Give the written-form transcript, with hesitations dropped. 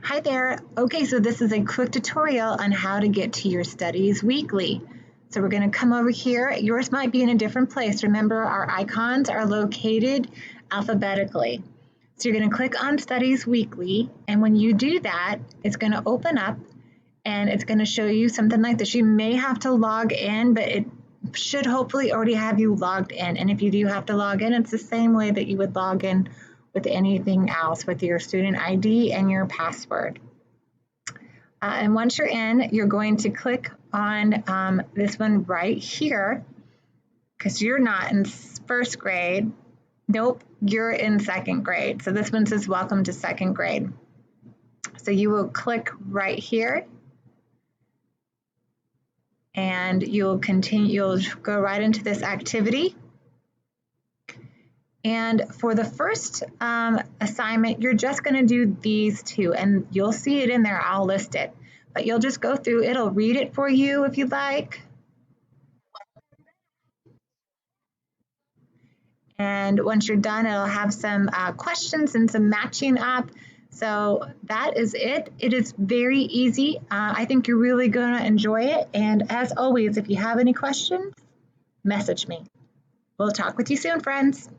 Hi there. Okay, so this is a quick tutorial on how to get to your studies weekly. So we're going to come over here. Yours might be in a different place. Remember, our icons are located alphabetically. So you're going to click on Studies Weekly, and when you do that, it's going to open up and it's going to show you something like this. You may have to log in, but it should hopefully already have you logged in. And if you do have to log in, it's the same way that you would log in with anything else, with your student ID and your password. And once you're in, you're going to click on this one right here, because you're not in first grade. Nope, you're in second grade. So this one says welcome to second grade. So you will click right here and you'll go right into this activity. And for the first assignment, you're just going to do these two, and you'll see it in there. I'll list it, but you'll just go through. It'll read it for you if you'd like. And once you're done, it'll have some questions and some matching up. So that is it. It is very easy. I think you're really going to enjoy it. And as always, if you have any questions, message me. We'll talk with you soon, friends.